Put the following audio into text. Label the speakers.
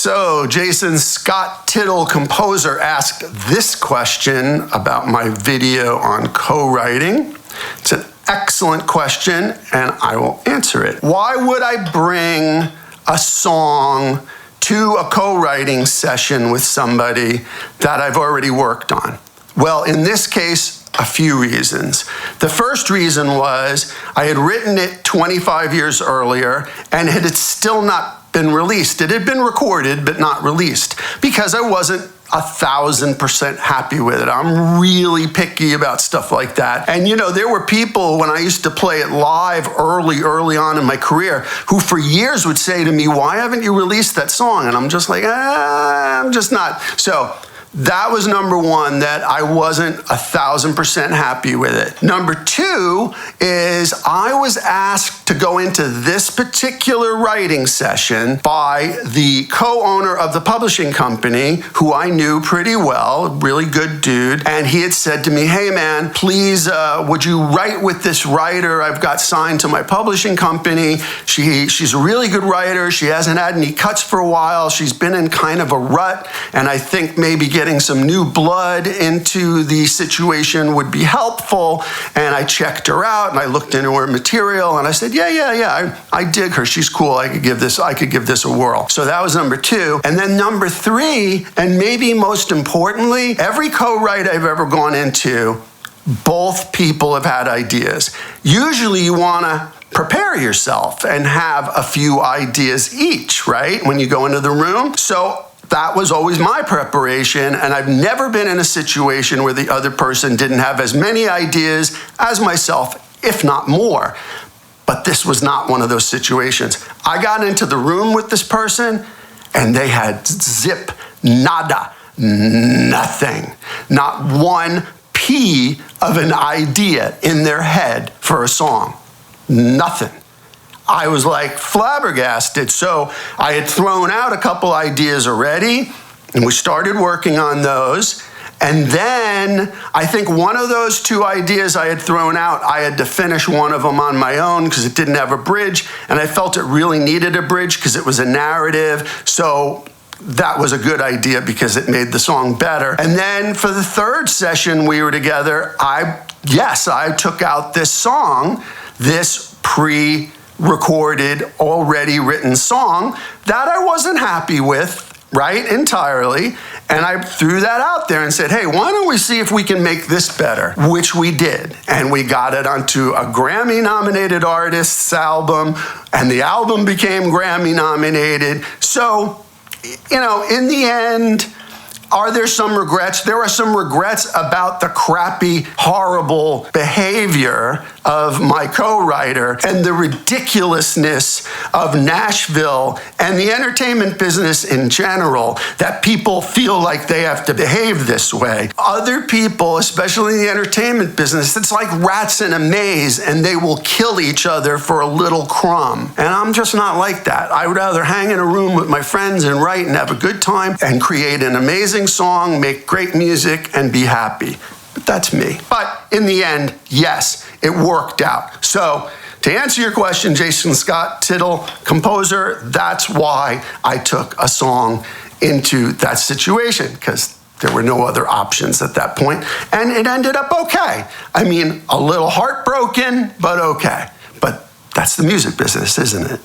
Speaker 1: So Jason Scott Tittle, composer, asked this question about my video on co-writing. It's an excellent question, and I will answer it. Why would I bring a song to a co-writing session with somebody that I've already worked on? Well, in this case, a few reasons. The first reason was I had written it 25 years earlier, and it had still not been released. It had been recorded, but not released, because I wasn't 1,000% happy with it. I'm really picky about stuff like that. And there were people when I used to play it live early on in my career who for years would say to me, why haven't you released that song? And I'm just like, I'm just not. So that was number one, that I wasn't 1,000% happy with it. Number two is I was asked to go into this particular writing session by the co-owner of the publishing company, who I knew pretty well, really good dude. And he had said to me, hey man, please, would you write with this writer I've got signed to my publishing company? She's a really good writer. She hasn't had any cuts for a while. She's been in kind of a rut, and I think maybe getting some new blood into the situation would be helpful. And I checked her out and I looked into her material and I said, yeah, I dig her. She's cool. I could give this a whirl. So that was number two. And then number three, and maybe most importantly, every co-write I've ever gone into, both people have had ideas. Usually you want to prepare yourself and have a few ideas each, right? When you go into the room. So that was always my preparation, and I've never been in a situation where the other person didn't have as many ideas as myself, if not more. But this was not one of those situations. I got into the room with this person, and they had zip, nada, nothing. Not one pea of an idea in their head for a song. Nothing. I was like flabbergasted. So I had thrown out a couple ideas already, and we started working on those. And then I think one of those two ideas I had thrown out, I had to finish one of them on my own because it didn't have a bridge, and I felt it really needed a bridge because it was a narrative. So that was a good idea because it made the song better. And then for the third session we were together, I took out this song, this pre-recorded, already written song that I wasn't happy with, right, entirely. And I threw that out there and said, hey, why don't we see if we can make this better? Which we did. And we got it onto a Grammy-nominated artist's album, and the album became Grammy-nominated. So, in the end, are there some regrets? There are some regrets about the crappy, horrible behavior of my co-writer and the ridiculousness of Nashville and the entertainment business in general, that people feel like they have to behave this way. Other people, especially in the entertainment business, it's like rats in a maze, and they will kill each other for a little crumb. And I'm just not like that. I would rather hang in a room with my friends and write and have a good time and create an amazing song, make great music, and be happy. But that's me. But in the end, yes, it worked out. So to answer your question, Jason Scott Tittle, composer, that's why I took a song into that situation, because there were no other options at that point, and it ended up okay. I mean, a little heartbroken, but okay. But that's the music business, isn't it?